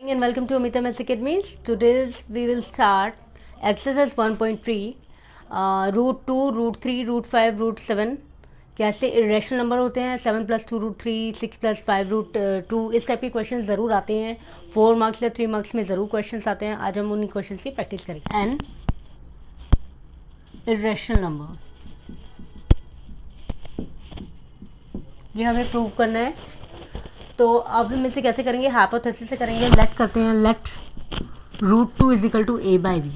And welcome to Amita Maths Academy. Today we will start exercise 1.3 root 2 root 3 root 5 root 7 कैसे irrational number होते हैं 7 + 2 root 3 6 + 5 root 2 इस type के question ज़रूर आते हैं 4 मार्क्स या 3 मार्क्स में ज़रूर क्वेश्चन आते हैं। आज हम उन्हीं क्वेश्चन की प्रैक्टिस करेंगे। एन इरेशनल नंबर ये हमें प्रूव करना है। तो अब हम इसे कैसे करेंगे, हाइपोथेसिस से करेंगे। लेट करते हैं, लेट रूट 2 = a/b।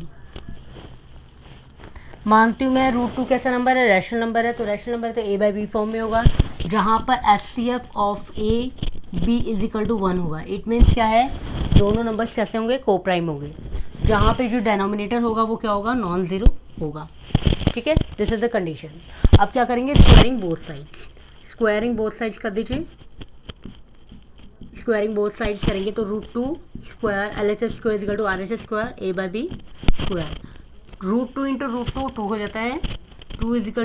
मानती हूँ मैं रूट 2 कैसा नंबर है, रैशनल नंबर है। तो रैशनल नंबर है तो a/b फॉर्म में होगा, जहाँ पर HCF ऑफ a b = 1 होगा। इट मीन्स क्या है, दोनों नंबर्स कैसे होंगे, को प्राइम होंगे। जहाँ पे जो डेनोमिनेटर होगा वो क्या होगा, नॉन ज़ीरो होगा। ठीक है, दिस इज़ द कंडीशन। अब क्या करेंगे, squaring both sides. Squaring both sides कर दीजिए। स्क्वायरिंग बोथ साइड्स करेंगे तो root 2 square LHS square = RHS square a/b square. Root 2 × root 2 2 हो जाता है, 2 = a/b,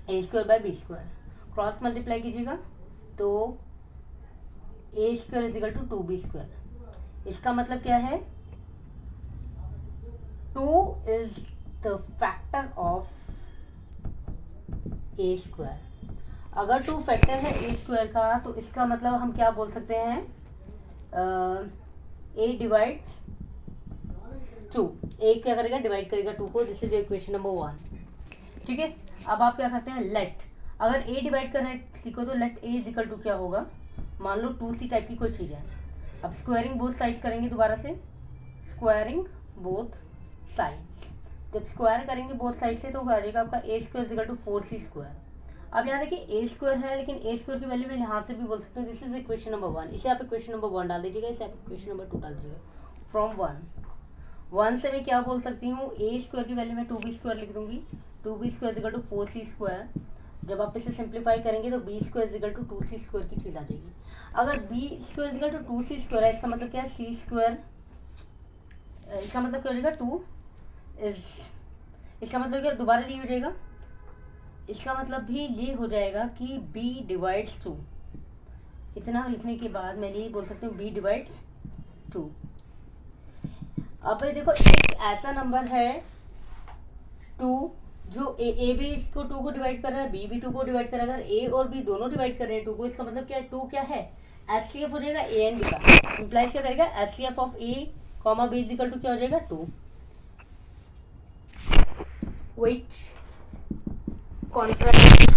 a² / b²। Cross multiply कीजिएगा तो a² = 2b²। इसका मतलब क्या है, 2 is the factor of a²। अगर 2 फैक्टर है a² का तो इसका मतलब हम क्या बोल सकते हैं, a डिवाइड 2। a क्या करेगा, डिवाइड करेगा 2 को। This is equation number 1। ठीक है, अब आप क्या करते हैं, लेट, अगर a डिवाइड कर रहे हैं किसी को तो लेट a = क्या होगा, मान लो 2c टाइप की कोई चीज़ है। अब स्क्वायरिंग बोथ साइड्स करेंगे, दोबारा से स्क्वायरिंग बोथ साइड्स। जब स्क्वायर करेंगे बोथ साइड से तो आ जाएगा आपका a² = 4c²। अब यहाँ देखिए a² है, लेकिन a² की वैल्यू मैं यहाँ से भी बोल सकते हैं। This is equation number 1। इसे आप इक्वेशन नंबर 1 डाल दीजिएगा, इसे आप इक्वेशन नंबर 2 डाल दीजिएगा। फ्रॉम 1 से मैं क्या बोल सकती हूँ, a² की वैल्यू मैं 2b² लिख दूंगी। 2b² = 4c²। जब आप इसे सिंप्लीफाई करेंगे तो b² = 2c² की चीज़ आ जाएगी। अगर b² = 2c² है, इसका मतलब क्या है, c², इसका मतलब क्या हो जाएगा, 2 इज, इसका मतलब क्या, दोबारा ये हो जाएगा, इसका मतलब भी ये हो जाएगा कि b डिवाइड्स 2। इतना लिखने के बाद मैं यही बोल सकती हूँ b डिवाइड 2। अब देखो, एक ऐसा नंबर है 2 जो a भी इसको 2 को डिवाइड कर रहा है, b भी 2 को डिवाइड कर रहा है। अगर a और b दोनों डिवाइड कर रहे हैं 2 को, इसका मतलब क्या है, 2 क्या है, HCF हो जाएगा a एंड b का। इम्प्लाइज क्या करेगा, HCF ऑफ a, b = क्या हो जाएगा, 2, which contradict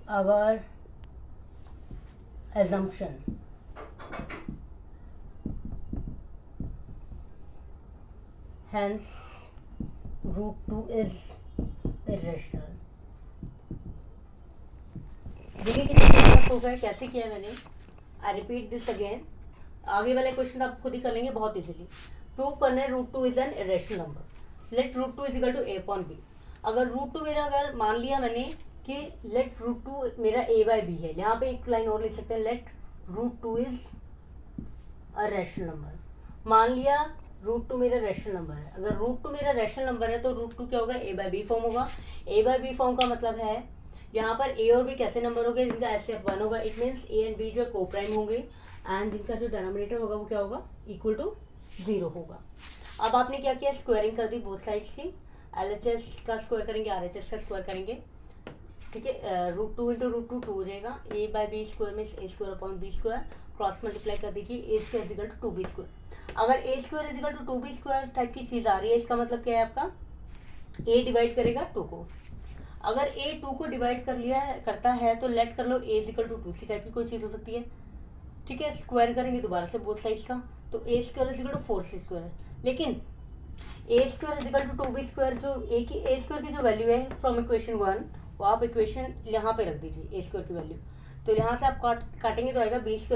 our assumption। Hence root 2 is irrational। देखिए कितना प्रूफ है, कैसे किया है मैंने। I repeat this again. आगे वाले क्वेश्चन आप खुद ही कर लेंगे बहुत इजीली। प्रूव करना है root 2 is an irrational number. Let root 2 = a/b। अगर रूट 2 मेरा, अगर मान लिया मैंने कि लेट रूट 2 मेरा a/b है, यहाँ पे एक लाइन और लिख सकते हैं, let root 2 is a rational number. मान लिया रूट 2 मेरा रैशनल नंबर है। अगर रूट 2 मेरा रैशनल नंबर है तो रूट 2 क्या होगा, a/b फॉर्म होगा। a/b फॉर्म का मतलब है यहाँ पर a और b कैसे नंबर हो गए, जिनका HCF 1 होगा। It means a and b जो को प्राइम होंगे, एंड जिनका जो डिनोमिनेटर होगा वो क्या होगा, = 0 होगा। अब आपने क्या किया, स्क्वायरिंग कर दी बोथ साइड्स की। LHS का स्क्वायर करेंगे, RHS का स्क्वायर करेंगे। ठीक है, रूट 2 × रूट 2 2 हो जाएगा। a/b² में a²/b²। क्रॉस मल्टीप्लाई कर दीजिए, a² = 2b²। अगर a² = 2b² टाइप की चीज़ आ रही है, इसका मतलब क्या है, आपका a डिवाइड करेगा 2 को। अगर a 2 को डिवाइड कर लिया है, करता है, तो लेट कर लो a = 2c टाइप की कोई चीज़ हो सकती है। ठीक है, स्क्वायर करेंगे दोबारा से बोथ साइड्स का, तो a² = 4c²। लेकिन a² = 2b², जो a² की जो वैल्यू है फ्रॉम इक्वेशन 1, वो आप इक्वेशन यहाँ पे रख दीजिए a² की वैल्यू। तो यहाँ से आप काटेंगे तो आएगा b² =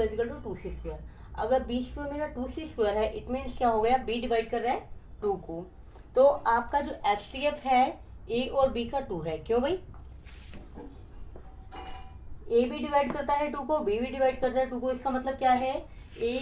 2c²। अगर b² मेरा 2c² है, इट मीन्स क्या हो गया, b डिवाइड कर रहा है 2 को। तो आपका जो HCF है a और b का 2 है। क्यों भाई, a भी डिवाइड करता है 2 को, b भी डिवाइड करता है 2 को। इसका मतलब क्या है, a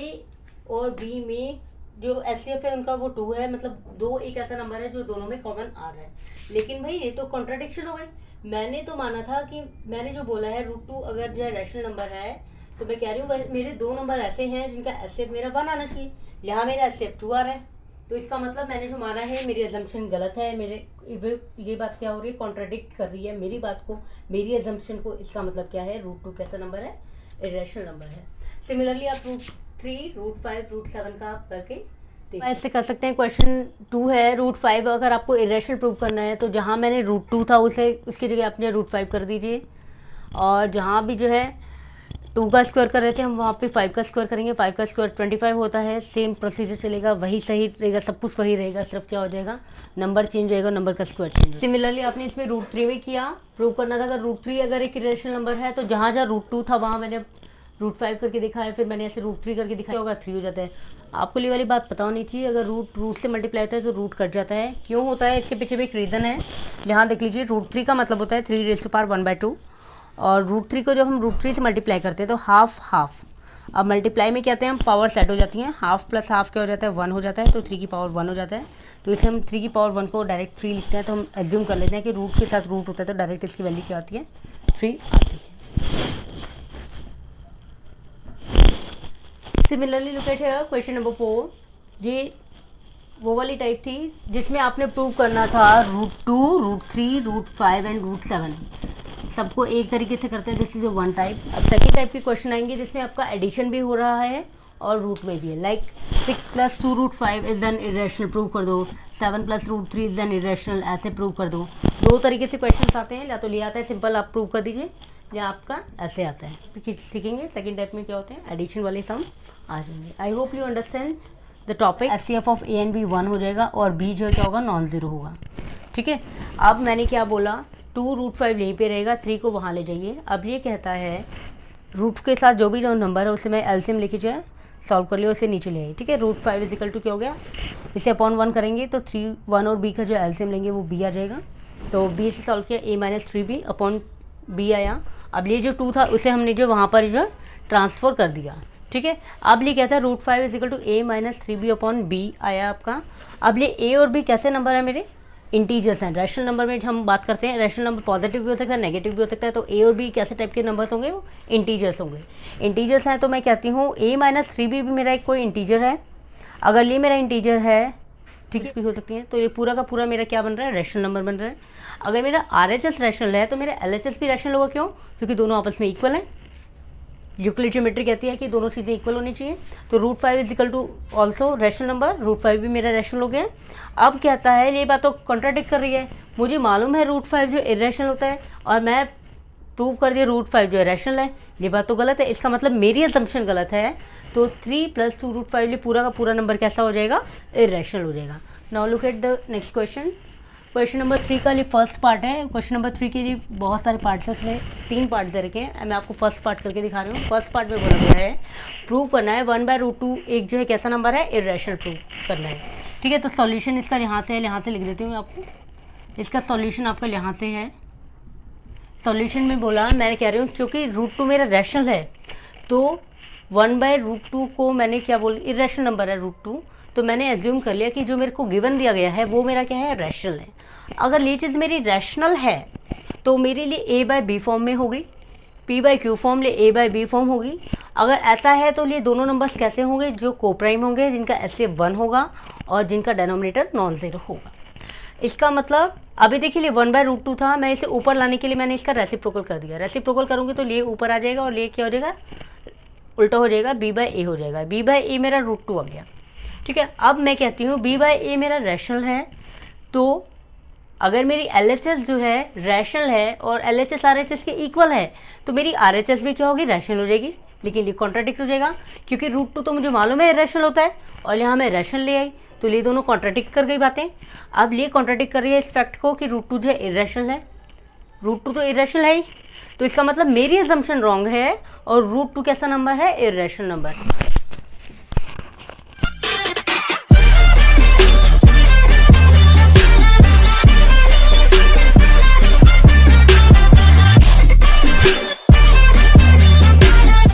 और b में जो HCF है उनका वो 2 है। मतलब 2 एक ऐसा नंबर है जो दोनों में कॉमन आ रहा है। लेकिन भाई ये तो कॉन्ट्राडिक्शन हो गई। मैंने तो माना था कि मैंने जो बोला है रूट टू अगर जो है रैशनल नंबर है, तो मैं कह रही हूँ मेरे दो नंबर ऐसे हैं जिनका एसएफ मेरा 1 आना चाहिए, यहाँ मेरा एसएफ 2 आ रहा है। तो इसका मतलब मैंने जो माना है मेरी अजम्पशन गलत है। ये बात क्या हो रही है, कॉन्ट्राडिक्ट कर रही है मेरी बात को, मेरी अजम्पशन को। इसका मतलब क्या है, रूट टू कैसा नंबर है, इरेशनल नंबर है। सिमिलरली आप रूट 3, रूट 5, रूट 7 का आप करके ऐसे कर सकते हैं। क्वेश्चन 2 है, रूट 5 अगर आपको इरेशनल प्रूव करना है तो जहाँ मैंने रूट 2 था उसे उसकी जगह आपने रूट 5 कर दीजिए, और जहाँ भी जो है 2 का स्क्वायर कर रहे थे हम वहाँ पे 5 का स्क्वायर करेंगे। 5 का स्क्वायर 25 होता है। सेम प्रोसीजर चलेगा, वही सही रहेगा, सब कुछ वही रहेगा, सिर्फ क्या हो जाएगा, नंबर चेंज होएगा, नंबर का स्क्वायर चेंज होगा। सिमिलरली आपने इसमें रूट 3 में किया, प्रूव करना था अगर रूट 3 अगर एक इरेशनल नंबर है तो जहाँ जहाँ रूट 2 था वहाँ मैंने रूट 5 करके दिखाया, फिर मैंने ऐसे रूट 3 करके दिखाया होगा, 3 हो जाता है। आपको ये वाली बात पता होनी चाहिए, अगर रूट से मल्टीप्लाई होता है तो रूट कट जाता है। क्यों होता है, इसके पीछे भी एक रीज़न है। यहाँ देख लीजिए, रूट 3 का मतलब होता है 3 रेज़ टू पावर 1/2, और रूट 3 को जब हम रूट 3 से मल्टीप्लाई करते हैं तो हाफ हाफ। अब मल्टीप्लाई में क्या कहते हैं, हम पावर सेट हो जाती हैं, हाफ प्लस हाफ क्या हो जाता है, 1 हो जाता है, तो 3 की पावर 1 हो जाता है। तो इसे हम 3 की पावर 1 को डायरेक्ट 3 लिखते हैं, तो हम एज्यूम कर लेते हैं कि रूट के साथ रूट होता है तो डायरेक्ट इसकी वैल्यू क्या आती है, 3 आती है। Similarly look at here question number 4। ये वो वाली टाइप थी जिसमें आपने प्रूव करना था root 2, root 3, root 5 and root 7 सबको एक तरीके से करते हैं। This is 1 type. अब सेकेंड टाइप के क्वेश्चन आएंगे जिसमें आपका एडिशन भी हो रहा है और रूट में भी है। Like 6 + 2 root 5 is an irrational, prove कर दो। 7 + रूट 3 इज एन इरेशनल, ऐसे प्रूव कर दो। 2 तरीके से क्वेश्चन आते हैं, या तो ले आता है सिंपल आप प्रूव कर दीजिए, या आपका ऐसे आता है। सीखेंगे सेकेंड टाइप में क्या होते हैं, एडिशन वाले सम आ जाएंगे। I hope you understand the topic. HCF of A and B 1 हो जाएगा, और बी जो है क्या होगा, नॉन ज़ीरो होगा। ठीक है, अब मैंने क्या बोला, 2 रूट 5 यहीं पे रहेगा, 3 को वहाँ ले जाइए। अब ये कहता है रूट के साथ जो भी जो नंबर है उसे मैं एलसीएम लेके जो है सॉल्व कर लिया, उसे नीचे ले आई। ठीक है, रूट 5 इज इक्वल टू क्या हो गया, इसे अपॉन 1 करेंगे तो 3, 1 और बी का जो एलसीएम लेंगे वो बी आ जाएगा। तो बी से सॉल्व किया, a - 3b अपॉन बी आया। अब ये जो 2 था उसे हमने जो वहाँ पर जो ट्रांसफ़र कर दिया। ठीक है, अब ये कहता है root 5 is equal to a - 3b upon B आया आपका। अब ये a और b कैसे नंबर है, मेरे इंटीजर्स हैं। रैशनल नंबर में हम बात करते हैं, रैशनल नंबर पॉजिटिव भी हो सकता है, नेगेटिव भी हो सकता है। तो a और b कैसे टाइप के नंबर्स होंगे, वो इंटीजर्स होंगे। इंटीजर्स हैं तो मैं कहती हूँ a - 3b भी मेरा एक कोई इंटीजर है। अगर ये मेरा इंटीजर है, ठीक है, भी हो सकती है, तो ये पूरा का पूरा मेरा क्या बन रहा है, रैशनल नंबर बन रहा है। अगर मेरा RHS रैशनल है तो मेरा LHS भी रैशनल होगा। क्यों, क्योंकि दोनों आपस में इक्वल हैं। यूक्लिड ज्योमेट्री कहती है कि दोनों चीज़ें इक्वल होनी चाहिए। तो root 5 is equal to also rational number, root 5 भी मेरा रैशनल हो गया। अब कहता है, ये बात तो कॉन्ट्राडिक्ट कर रही है, मुझे मालूम है रूट 5 जो इरेशनल होता है और मैं प्रूव कर दिया रूट 5 जो है रैशनल है। ये बात तो गलत है, इसका मतलब मेरी असम्पशन गलत है। तो 3 + 2 रूट 5 ये पूरा का पूरा नंबर कैसा हो जाएगा, इरेशनल हो जाएगा। Now look at the next question. Question number 3 का ये फर्स्ट पार्ट है। क्वेश्चन नंबर 3 के लिए बहुत सारे पार्ट्स हैं, उसमें 3 पार्ट्स दे रखे हैं। मैं आपको फर्स्ट पार्ट करके दिखा रही हूँ। फर्स्ट पार्ट में बोला गया है प्रूव करना है 1/√2 एक जो है कैसा नंबर है, इरेशनल प्रूव करना है। ठीक है, तो सॉल्यूशन इसका यहाँ से है, यहाँ से लिख देती हूँ मैं आपको। इसका सॉल्यूशन आपका यहाँ से है। सॉल्यूशन में बोला, मैं कह रही हूँ क्योंकि √2 मेरा रैशनल है तो 1/√2 को मैंने क्या बोल, इरेशनल नंबर है √2, तो मैंने एज्यूम कर लिया कि जो मेरे को गिवन दिया गया है वो मेरा क्या है, रैशनल है। अगर ये चीज़ मेरी रैशनल है तो मेरे लिए a/b फॉर्म में होगी, p/q फॉर्म लिए a/b फॉर्म होगी। अगर ऐसा है तो ये दोनों नंबर्स कैसे होंगे, जो कोप्राइम होंगे, जिनका एचसीएफ 1 होगा और जिनका डेनोमिनेटर नॉन ज़ीरो होगा। इसका मतलब अभी देखिए 1/√2 था, मैं इसे ऊपर लाने के लिए मैंने इसका रेसिप्रोकल कर दिया। रेसिप्रोकल करूँगी तो ये ऊपर आ जाएगा और ये क्या हो जाएगा, उल्टा हो जाएगा, b/a हो जाएगा। b/a मेरा √2 आ गया। ठीक है, अब मैं कहती हूँ b/a मेरा रैशनल है, तो अगर मेरी LHS जो है रैशनल है और LHS RHS के इक्वल है तो मेरी RHS भी क्या होगी, रैशनल हो जाएगी। लेकिन ये कॉन्ट्राडिक्ट हो जाएगा क्योंकि √2 तो मुझे मालूम है रैशनल होता है और यहाँ मैं रैशनल ले आई, तो ये दोनों कॉन्ट्राडिक्ट कर गई बातें। अब ये कॉन्ट्राडिक्ट कर रही है इस फैक्ट को कि √2 जो है इरेशनल है, √2 तो इरेशनल है ही, तो इसका मतलब मेरी असम्पशन रॉन्ग है और √2 कैसा नंबर है, इरेशनल नंबर।